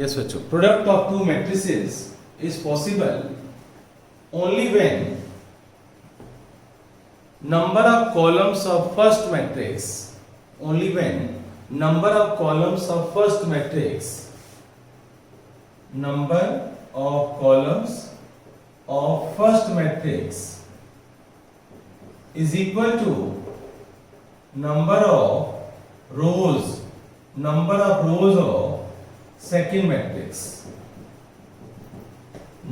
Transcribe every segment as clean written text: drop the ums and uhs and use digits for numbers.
Yes बच्चों, product of to matrices is possible only when number of columns of first matrix, only when number of columns of first matrix, number of columns of first matrix is equal to number of rows of second matrix.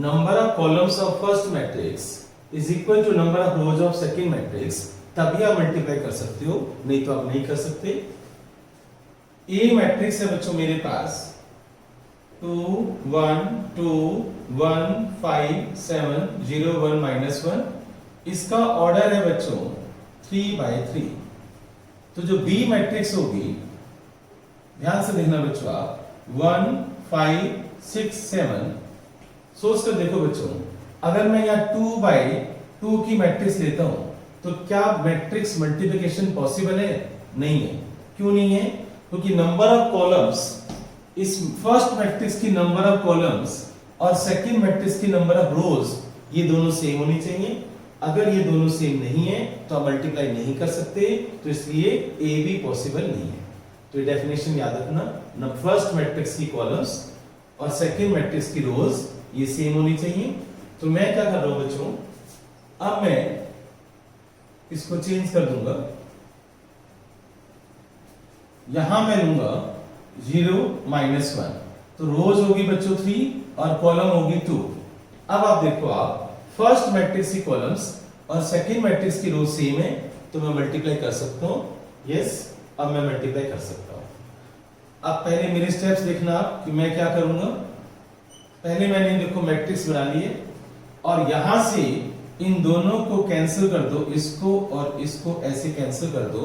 Number of columns of first matrix is equal to number of rows of second matrix. तभी आप multiply कर सकते हो, नहीं तो आप नहीं कर सकते. ए मैट्रिक्स है बच्चों मेरे पास 2 1 2 1 5 7 0 1 -1. इसका ऑर्डर है बच्चों 3/3. तो जो बी मैट्रिक्स होगी, ध्यान से देखना बच्चों आप, 1 5 6 7. सोच कर देखो बच्चों, अगर मैं यहाँ 2/2 की मैट्रिक्स लेता हूं तो क्या मैट्रिक्स मल्टीप्लिकेशन पॉसिबल है? नहीं है. क्यों नहीं है? क्योंकि नंबर ऑफ कॉलम्स, इस फर्स्ट मैट्रिक्स की नंबर ऑफ कॉलम्स और सेकंड मैट्रिक्स की नंबर ऑफ रोज, ये दोनों सेम होनी चाहिए. अगर ये दोनों सेम नहीं है तो आप मल्टीप्लाई नहीं कर सकते, तो इसलिए ए भी पॉसिबल नहीं है. तो ये डेफिनेशन याद रखना, फर्स्ट मैट्रिक्स की कॉलम्स और सेकंड मैट्रिक्स की रोज ये सेम होनी चाहिए. तो मैं क्या कर रहा हूं बच्चों, अब मैं इसको चेंज कर दूंगा. यहां मैं लूंगा 0 -1, तो रोज होगी बच्चों 3 और कॉलम होगी 2. अब आप देखो, आप फर्स्ट मैट्रिक्स की कॉलम्स और सेकंड मैट्रिक्स की रोज सेम है, तो मैं मल्टीप्लाई कर सकता हूं. यस, अब मैं मल्टीप्लाई कर सकता हूं. अब पहले मेरे स्टेप्स देखना आप कि मैं क्या करूंगा. पहले मैंने देखो मैट्रिक्स बना लिए और यहां से इन दोनों को कैंसिल कर दो, इसको और इसको ऐसे कैंसिल कर दो.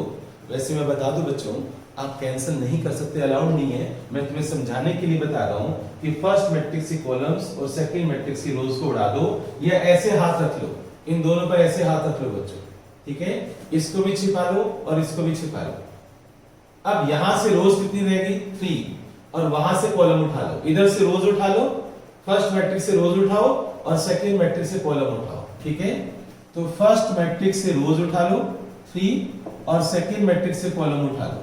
वैसे मैं बता दूं बच्चों, आप कैंसिल नहीं कर सकते, अलाउड नहीं है. मैं तुम्हें समझाने के लिए बता रहा हूं कि फर्स्ट मैट्रिक्स की कॉलम्स और सेकंड मैट्रिक्स की रोज को उड़ा दो, या ऐसे हाथ रख लो, इन दोनों पर ऐसे हाथ रख लो बच्चों. ठीक है, इसको भी छिपा लो और इसको भी छिपा लो. अब यहां से रोज कितनी रहेगी? 3, और वहां से कॉलम उठा लो. इधर से रोज उठा लो, फर्स्ट मैट्रिक्स से रोज उठाओ और सेकंड मैट्रिक्स से कॉलम उठाओ. ठीक है, तो फर्स्ट मैट्रिक्स से रोज उठा लो 3 और सेकंड मैट्रिक्स से कॉलम उठा लो.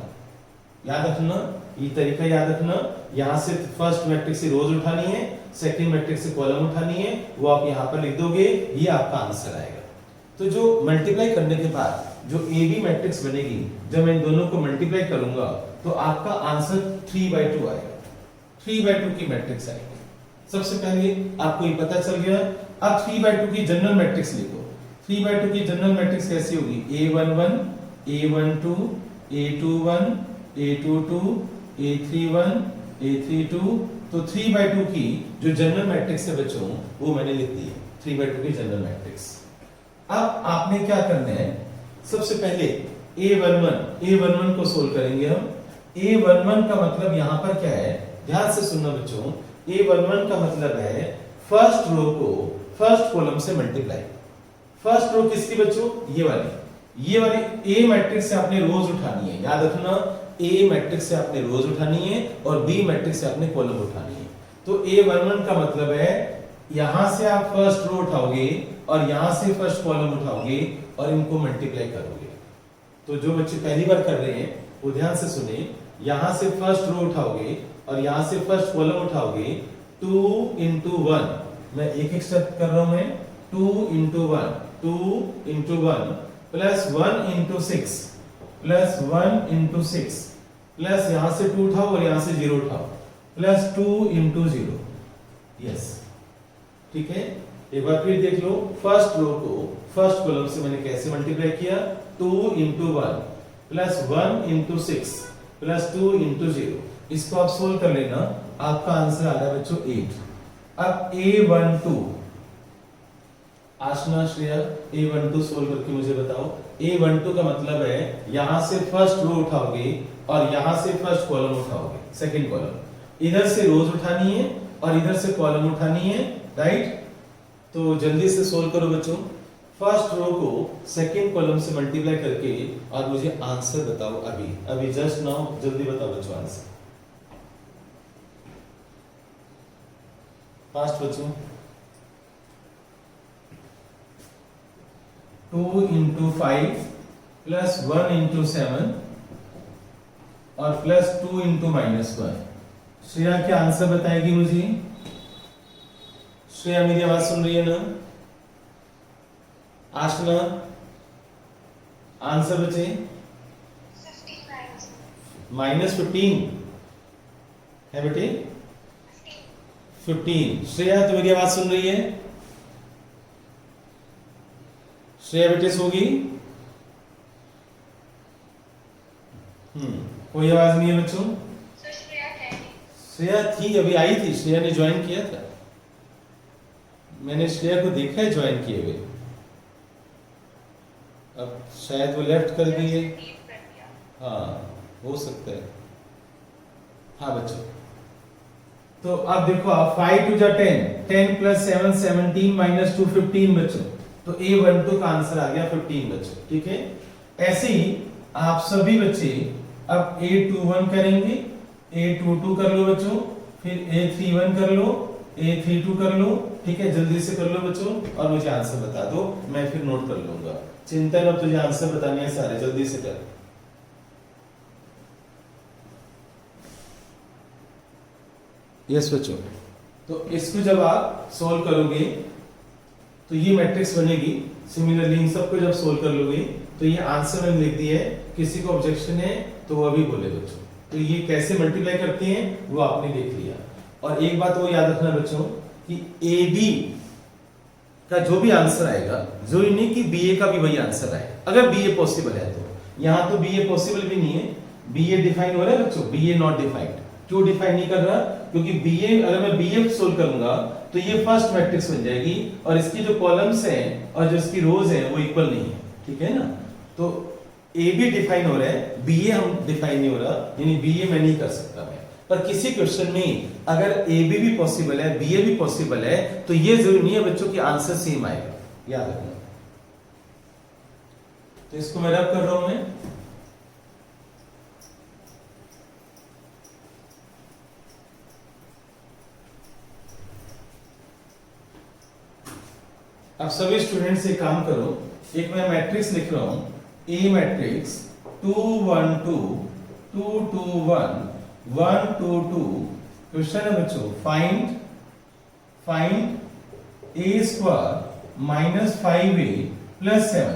याद रखना, ये तरीका याद रखना. यहां से फर्स्ट मैट्रिक्स से रोज उठानी है, सेकंड मैट्रिक्स से कॉलम उठानी है, वो आप यहां पर लिख दोगे, ये आपका आंसर आएगा. तो जो मल्टीप्लाई करने के बाद जो ए बी मैट्रिक्स बनेगी, जब मैं इन दोनों को मल्टीप्लाई करूंगा तो आपका आंसर 3/2 आएगा. 3/2 की मैट्रिक्स आएगी. सबसे पहले आपको ये पता चल गया. अब 3/2 की जनरल मैट्रिक्स लिखो. 3/2 की जनरल मैट्रिक्स कैसी होगी? A11 A12 A21 A22 A31 A32. तो 3/2 की जो जनरल मैट्रिक्स है बच्चों, वो मैंने लिख दी है, 3/2 की जनरल मैट्रिक्स. अब आपने क्या करना है, सबसे पहले A11 को सोल्व करेंगे हम. A11 का मतलब यहां पर क्या है, ध्यान से सुनना बच्चों. A11 का मतलब है फर्स्ट रो को फर्स्ट कॉलम से मल्टीप्लाई. फर्स्ट रो किसकी बच्चों? ये वाली ए मैट्रिक्स से आपने रोज उठानी है. याद रखना, ए मैट्रिक्स से आपने रोज उठानी है और बी मैट्रिक्स से आपने कॉलम उठानी है. तो A11 का मतलब है यहां से आप फर्स्ट रो उठाओगे और यहां से फर्स्ट कॉलम उठाओगे और इनको मल्टीप्लाई करोगे. तो जो बच्चे पहली बार कर रहे हैं वो ध्यान से सुने. यहां से फर्स्ट रो उठाओगे और यहां से फर्स्ट कॉलम उठाओगे. 2 × 1, मैं एक स्टेप कर रहा हूं. मैं 2 × 1 2 × 1 प्लस 1 × 6 प्लस 1 × 6 प्लस यहां से 2 उठाओ और यहां से 0 उठाओ प्लस 2 × 0. यस, ठीक है. एक बार फिर देख लो, फर्स्ट रो को फर्स्ट कॉलम से मैंने कैसे मल्टीप्लाई किया. 2 × 1 प्लस 1 × 6 प्लस 2 × 0. इसको आप सोल्व कर लेना, आपका आंसर आ रहा है बच्चों 8. अब A12, आशना श्रेया, A12 सोल्व करके मुझे बताओ. A12 का मतलब है यहां से फर्स्ट रो उठाओगे और यहां से फर्स्ट कॉलम उठाओगे, सेकंड कॉलम. इधर से रोज उठानी है और इधर से कॉलम उठानी है. राइट, तो जल्दी से सोल्व करो बच्चों. फर्स्ट रो को सेकंड कॉलम से मल्टीप्लाई करके और मुझे आंसर बताओ. अभी जस्ट नाउ जल्दी बताओ बच्चों आंसर. फास्ट बच्चों, 2 into 5 प्लस 1 into 7 और प्लस 2 into -1। श्रेया क्या आंसर बताएगी मुझे? श्रेया मेरी आवाज सुन रही है ना? आशना आंसर बचे -15 है बेटे, 15। श्रेया तो मेरी आवाज सुन रही है? श्रेया बेटे सोगी? कोई आवाज नहीं है बच्चों? श्रेया थी, अभी आई थी, श्रेया ने ज्वाइन किया था, मैंने श्रेया को देखा है ज्वाइन किए हुए। अब शायद वो लेफ्ट कर गई है, हाँ हो सकता है। हाँ बच्चों, तो अब देखो आप 5 2 10, 10 + 7 17 - 2 15 बच्चों, तो A12 का आंसर आ गया 15 बच्चों। ठीक है, ऐसे ही आप सभी बच्चे अब A21 करेंगे, A22 कर लो बच्चों, फिर A31 कर लो, A32 कर लो। ठीक है, जल्दी से कर लो बच्चों और मुझे आंसर बता दो, मैं फिर नोट कर लूंगा। चिंतन, अब तुझे आंसर बताने हैं सारे, जल्दी से कर। यस बच्चों, तो इसको जब आप सोल्व करोगे तो ये मैट्रिक्स बनेगी। सिमिलरली इन सबको जब सोल्व कर लोगे तो ये आंसर मैंने लिख दिया है। किसी को ऑब्जेक्शन है तो वो अभी बोले बच्चों। तो ये कैसे मल्टीप्लाई करते हैं वो आपने देख लिया। और एक बात वो याद रखना बच्चों कि ए बी का जो भी आंसर आएगा, जरूरी नहीं कि बी ए का भी वही आंसर आए। अगर बी ए पॉसिबल है तो, यहाँ तो बी ए पॉसिबल भी नहीं है। बी ए डिफाइन हो रहा है बच्चों, बी ए नॉट डिफाइंड। क्यों डिफाइन नहीं कर रहा? क्योंकि बी ए, अगर मैं बी ए सोल्व करूंगा तो ये फर्स्ट मैट्रिक्स बन जाएगी और इसकी जो कॉलम्स हैं और जो इसकी रोज हैं वो इक्वल नहीं है। ठीक है ना, तो ए बी डिफाइन हो रहा है, बी ए हम डिफाइन नहीं हो रहा, यानी बी ए मैं नहीं कर सकता मैं। पर किसी क्वेश्चन में अगर ए बी भी पॉसिबल है, बी ए भी पॉसिबल है, तो ये जरूरी नहीं है बच्चों कि आंसर सेम आएगा, याद रखना। तो इसको मैं रब कर रहा हूं मैं। अब सभी स्टूडेंट्स से काम करो, एक मैं मैट्रिक्स लिख रहा हूं, ए मैट्रिक्स 2 1 2 2 2 1 1 2 2। क्वेश्चन है बच्चों, find a square minus 5a plus 7।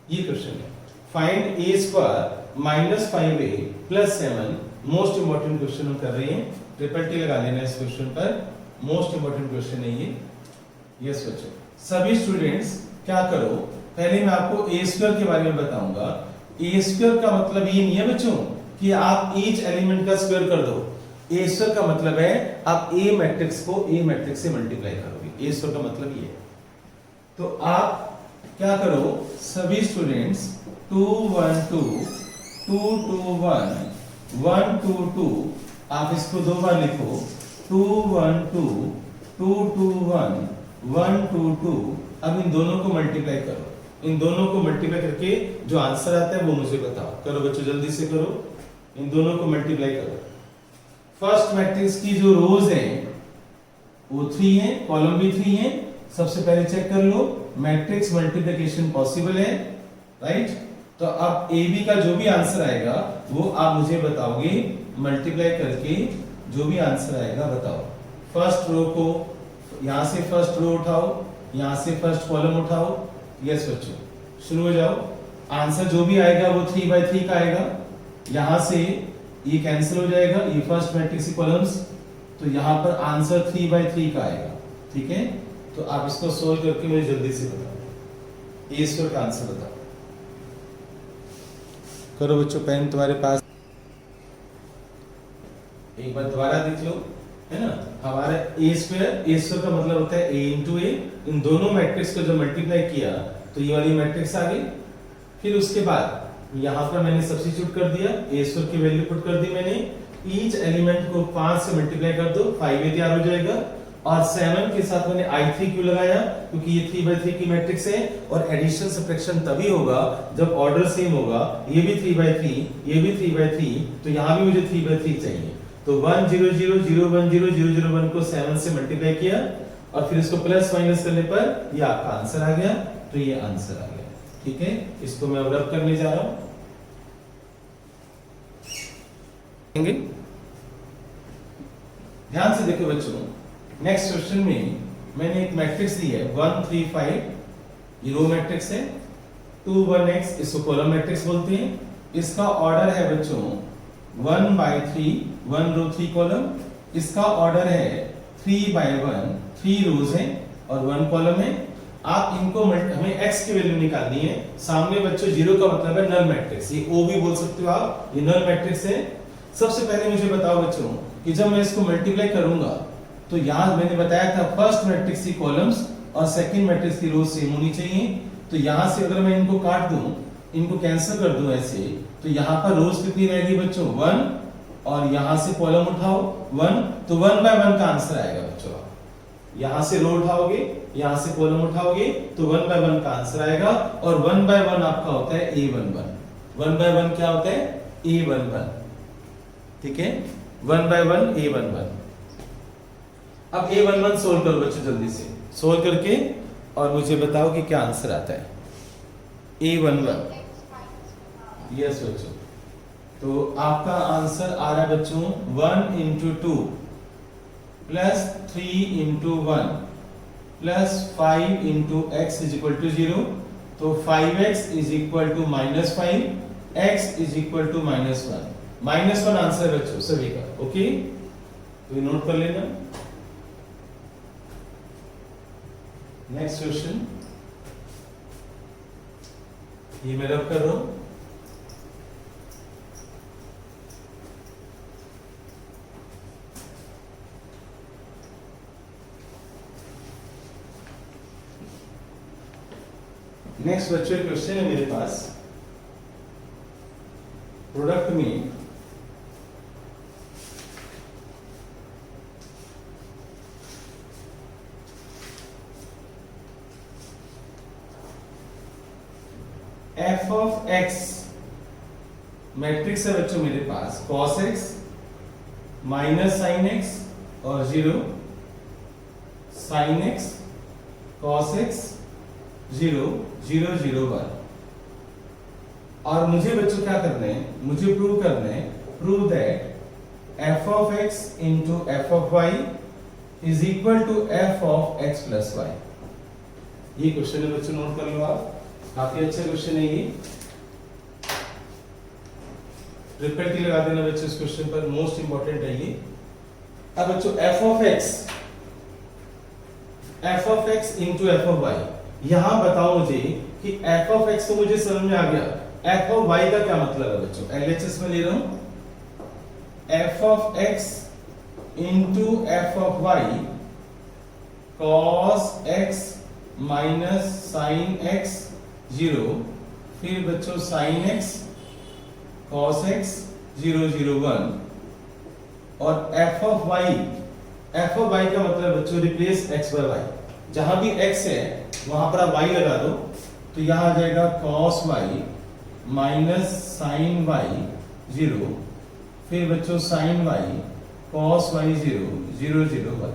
ये क्वेश्चन है, find a square minus 5a plus 7। Most important question हम कर रहे हैं, ट्रिपल टी लगा लेना इस क्वेश्चन पर, मोस्ट इंपॉर्टेंट क्वेश्चन है ये। यस बच्चों, सभी स्टूडेंट्स क्या करो, पहले मैं आपको ए स्क्वायर के बारे में बताऊंगा। ए स्क्वायर का मतलब ये नहीं है बच्चों कि आप ईच एलिमेंट का स्क्वायर कर दो। ए स्क्वायर का मतलब है आप ए मैट्रिक्स को ए मैट्रिक्स से मल्टीप्लाई करोगे। ए स्क्वायर का मतलब ये है। तो आप क्या करो, सभी स्टूडेंट्स 2 1 2 2 2 1 1 2 2, आप इसको दो बार लिखो, 2 1 2 2 2 1 1 2 2। अब इन दोनों को मल्टीप्लाई करो, इन दोनों को मल्टीप्लाई करके जो आंसर आता है वो मुझे बताओ। करो बच्चों, जल्दी से करो, इन दोनों को मल्टीप्लाई करो। फर्स्ट मैट्रिक्स की जो रोज हैं वो 3 है, कॉलम भी 3 है। सबसे पहले चेक कर लो मैट्रिक्स मल्टीप्लिकेशन पॉसिबल है, राइट। तो अब ए बी का जो भी आंसर आएगा वो आप मुझे बताओगे, मल्टीप्लाई करके जो भी आंसर आएगा बताओ। फर्स्ट रो को यहां से फर्स्ट रो उठाओ, यहां से फर्स्ट कॉलम उठाओ। यस बच्चों, शुरू हो जाओ। आंसर जो भी आएगा वो 3/3 का आएगा। यहां से ये कैंसिल हो जाएगा, ये फर्स्ट मैट्रिक्स की कॉलम्स, तो यहां पर आंसर 3/3 का आएगा। ठीक है, तो आप इसको सोल्व करके मुझे जल्दी से बताओ, ए स्क्वायर का आंसर बताओ। करो बच्चों, पेन तुम्हारे पास, एक बार दोबारा देख लो, है ना। हमारा ए स्क्वायर का मतलब होता है a इंटू ए। इन दोनों मैट्रिक्स को जब मल्टीप्लाई किया तो ये वाली मैट्रिक्स आ गई। फिर उसके बाद यहां पर मैंने सब्स्टिट्यूट कर दिया, ए स्क्वायर की वैल्यू पुट कर दी मैंने। ईच एलिमेंट को 5 से मल्टीप्लाई कर दो, 5a तैयार हो जाएगा। और 7 के साथ मैंने i3 क्यों लगाया, क्योंकि ये 3/3 की मैट्रिक्स है। और एडिशन सब्ट्रैक्शन तभी होगा जब ऑर्डर सेम होगा, ये भी 3/3 ये भी 3/3, तो यहां भी मुझे 3/3 चाहिए। तो 1 0 0 0 1 0 0 0 1 को 7 से मल्टीप्लाई किया और फिर इसको प्लस माइनस करने पर ये आपका आंसर आ गया। तो ये आंसर आ गया। ठीक है, इसको मैं अब रब करने जा रहा हूं। ध्यान से देखो बच्चों, नेक्स्ट क्वेश्चन में मैंने एक मैट्रिक्स दी है 1 3 5, ये रो मैट्रिक्स है। 2 1 x, इसको कॉलम मैट्रिक्स बोलते हैं। इसका ऑर्डर है बच्चों 1/3, 1 रो 3 कॉलम। इसका ऑर्डर है 3/1, 3 रोज है और 1 कॉलम है। आप इनको हमें x की वैल्यू निकालनी है। सामने बच्चों 0 का मतलब है नल मैट्रिक्स, ये O भी बोल सकते हो आप, ये नल मैट्रिक्स है। सबसे पहले मुझे बताओ बच्चों कि जब मैं इसको मल्टीप्लाई करूंगा तो यहां मैंने बताया था फर्स्ट मैट्रिक्स की कॉलम्स और सेकंड मैट्रिक्स की रोज सेम होनी चाहिए। तो यहां से अगर मैं इनको काट दूं, इनको कैंसिल कर दूं ऐसे, तो यहां पर रोज कितनी रहेगी बच्चों 1 और यहां से कॉलम उठाओ 1, तो 1/1 का आंसर आएगा बच्चों। यहां से रो उठाओगे, यहां से कॉलम उठाओगे तो 1/1 का आंसर आएगा। और 1/1 आपका होता है A11। 1/1 क्या होता है? A11। ठीक है, 1/1 A11। अब A11 सोल्व करो बच्चों, जल्दी से सोल्व करके और मुझे बताओ कि क्या आंसर आता है। A11, यस बच्चों, तो आपका आंसर आ रहा है बच्चों 1 × 2 प्लस 3 × 1 प्लस 5 × x = 0। तो 5x = -5, x = -1। -1 आंसर बच्चों सभी का। ओके, तो नोट कर लेना। नेक्स्ट क्वेश्चन, ये मैं रब कर रहा हूं। नेक्स्ट बच्चों क्वेश्चन है मेरे पास, प्रोडक्ट में f of x मैट्रिक्स है बच्चों मेरे पास cos x minus sin x और 0 sin x cos x 0 0 0 1। और मुझे बच्चों क्या करना है, मुझे प्रूव करना है, prove that f of x into f of y is equal to f of x plus y। ये क्वेश्चन है बच्चों, नोट कर लो आप, काफी अच्छा क्वेश्चन है ये। रिपीट लगा देना बच्चों इस क्वेश्चन पर, मोस्ट इंपॉर्टेंट है ये। अब बच्चों f of x into f of y, यहां बताओ मुझे कि f of x तो मुझे समझ में आ गया, f of y का क्या मतलब है बच्चों। LHS में ले रहा हूं, f of x into f of y cos x minus sin x 0, फिर बच्चों sin x cos x 0 0 1 और f of y का मतलब बच्चों रिप्लेस x by y, जहां भी x है वहां पर आप y लगा दो, तो यहां आ जाएगा cos y minus sin y 0, फिर बच्चों sin y cos y 0 0 0 1।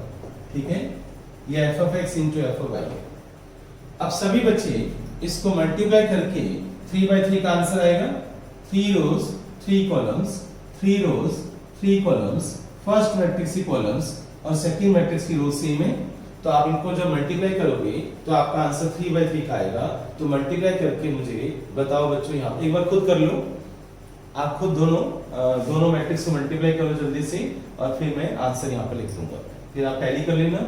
ठीक है, ये f of x into f of y। अब सभी बच्चे इसको मल्टीप्लाई करके 3/3 का आंसर आएगा। 3 रोज 3 कॉलम्स, 3 रोज 3 कॉलम्स, फर्स्ट मैट्रिक्स की कॉलम्स और सेकंड मैट्रिक्स की रोज सेम है। तो आप इनको जब मल्टीप्लाई करोगे तो आपका आंसर 3/3 का आएगा। तो मल्टीप्लाई करके मुझे बताओ बच्चों, यहाँ एक बार खुद कर लो, आप खुद दोनों मैट्रिक्स को मल्टीप्लाई करो जल्दी से और फिर मैं आंसर यहाँ पर लिख दूंगा। फिर आप टैली कर लेना।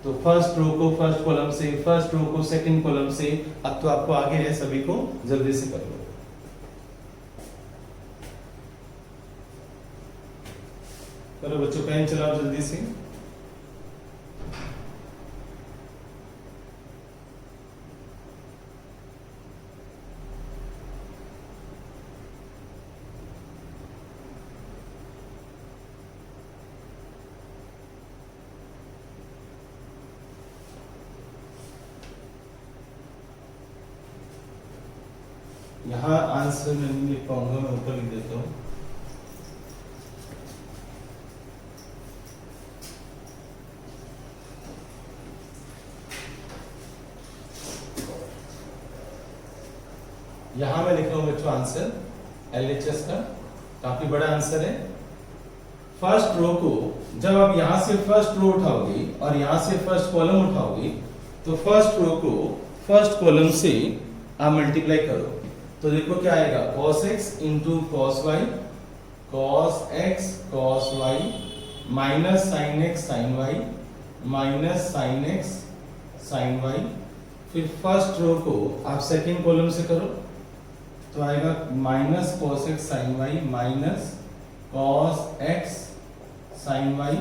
तो फर्स्ट रो को फर्स्ट कॉलम से, फर्स्ट रो को सेकंड कॉलम से। अब तो आपको आगे है, सभी को जल्दी से कर लो। चलो बच्चों पेन चलाओ जल्दी से। यहाँ आंसर मैं नहीं लिख पाऊंगा, मैं ऊपर लिख देता हूँ। यहां मैं लिख रहा हूं बच्चों आंसर LHS का, काफी बड़ा आंसर है। फर्स्ट रो को जब आप यहां से फर्स्ट रो उठाओगे और यहां से फर्स्ट कॉलम उठाओगे तो फर्स्ट रो को फर्स्ट कॉलम से आप मल्टीप्लाई करो तो देखो क्या आएगा, cos x into cos y, cos x cos y minus sin x sin y minus sin x sin y। फिर फर्स्ट रो को आप सेकंड कॉलम से करो तो आएगा minus cos x sin y minus cos x sin y,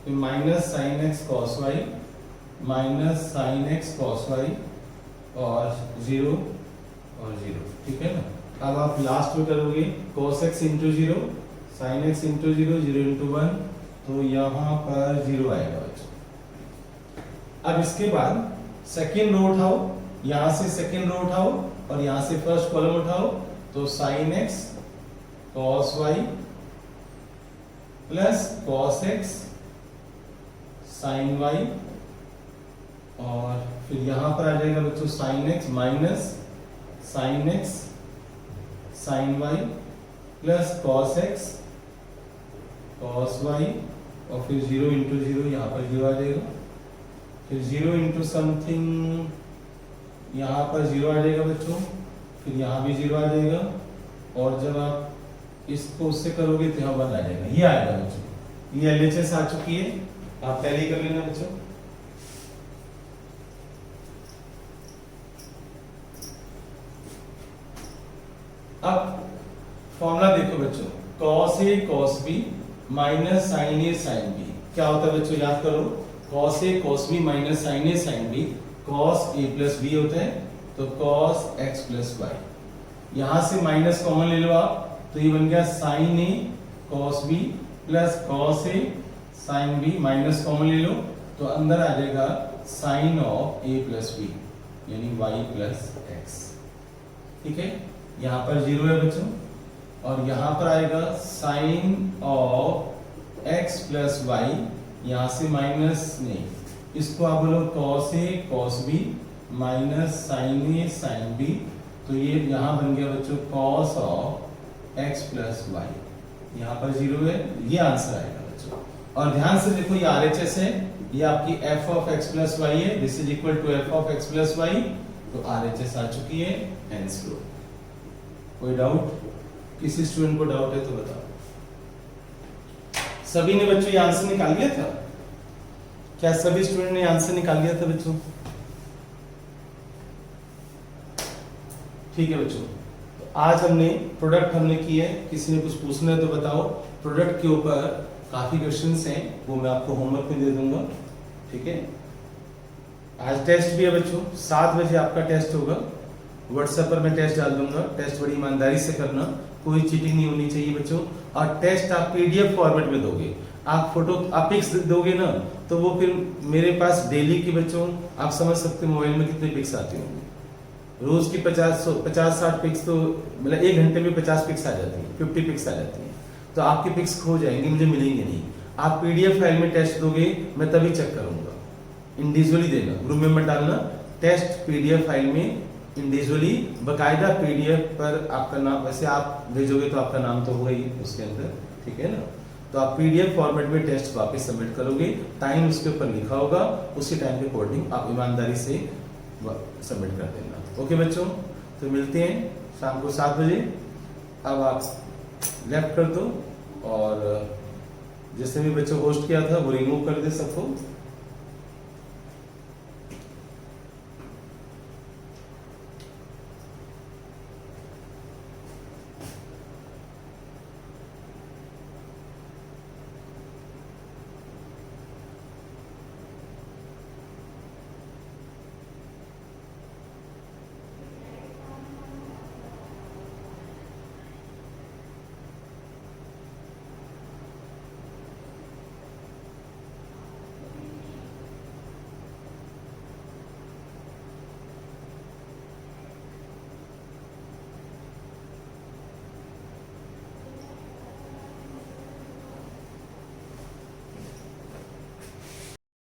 फिर minus sin x cos y minus sin x cos y और 0 और 0, ठीक है ना। अब आप लास्ट में करोगे cos x into 0 sin x into 0 0 into 1, तो यहाँ पर 0 आएगा बच्चों। अब इसके बाद सेकेंड रो उठाओ, यहाँ से सेकेंड रो उठाओ और यहाँ से फर्स्ट कॉलम उठाओ तो sin x cos y plus cos x sin y और फिर यहाँ पर आ जाएगा बच्चों sin x minus sin x sin y plus cos x cos y और फिर 0 इंटू 0, यहाँ पर 0 आ जाएगा, फिर 0 इंटू समथिंग, यहाँ पर 0 आ जाएगा बच्चों, फिर यहाँ भी 0 आ जाएगा और जब आप इसको उससे करोगे तो यहाँ 1 आ जाएगा। ये आएगा बच्चों, ये LHS आ चुकी है, आप टैली कर लेना बच्चों। अब फॉर्मूला देखो बच्चों, cos A cos B minus sin A sin B क्या होता है बच्चों, याद करो, cos A cos B minus sin A sin B cos A plus B होता है तो cos x प्लस y। यहां से माइनस कॉमन ले लो आप तो ये बन गया sin A cos B plus cos A sin B, minus common ले लो तो अंदर आ जाएगा sin of A plus B यानी y प्लस x, ठीक है। यहाँ पर 0 है बच्चों और यहाँ पर आएगा sin of x plus y, यहाँ से माइनस नहीं, इसको आप बोलो cos A cos B minus sin A sin B, तो ये यहाँ बन गया बच्चों cos of x plus y, यहाँ पर 0 है, ये आंसर आएगा बच्चों। और ध्यान से देखो ये RHS है, ये आपकी f of x plus y है, this is equal to f of x plus y, तो RHS आ चुकी है, हेंस रो। कोई डाउट, किसी स्टूडेंट को डाउट है तो बताओ। सभी ने बच्चों ये आंसर निकाल लिया था क्या, सभी स्टूडेंट ने आंसर निकाल लिया था बच्चों, ठीक है बच्चों। तो आज हमने प्रोडक्ट हमने की है, किसी ने कुछ पूछना है तो बताओ। प्रोडक्ट के ऊपर काफी क्वेश्चंस हैं, वो मैं आपको होमवर्क में दे दूंगा, ठीक है। आज टेस्ट भी है बच्चों, 7 बजे आपका टेस्ट होगा, व्हाट्सएप पर मैं टेस्ट डाल दूंगा, टेस्ट बड़ी ईमानदारी से करना, कोई चीटिंग नहीं होनी चाहिए बच्चों। और टेस्ट आप PDF फॉर्मेट में दोगे, आप फोटो आप पिक्स दोगे ना तो वो फिर मेरे पास डेली की बच्चों आप समझ सकते हो मोबाइल में कितने पिक्स आते होंगे, रोज की 50-60 पिक्स, तो मतलब 1 घंटे में 50 पिक्स आ जाती है, 50 पिक्स आ जाती है, तो आपके पिक्स खो जाएंगे, मुझे मिलेंगे नहीं। आप PDF फाइल में टेस्ट दोगे, मैं तभी चेक करूंगा, इंडिविजुअली देना, ग्रुप में मत डालना, टेस्ट PDF फाइल में इंडिविजुअली बकायदा PDF पर आपका नाम, वैसे आप भेजोगे तो आपका नाम तो होगा ही उसके अंदर, ठीक है ना। तो आप PDF फॉर्मेट में टेस्ट वापस सबमिट करोगे, टाइम उसके ऊपर लिखा होगा, उसी टाइम के अकॉर्डिंग आप ईमानदारी से सबमिट कर देना। ओके बच्चों, तो मिलते हैं शाम को 7 बजे। अब आप लेफ्ट कर दो और जिसने भी बच्चों होस्ट किया था वो रिमूव कर दे सबको।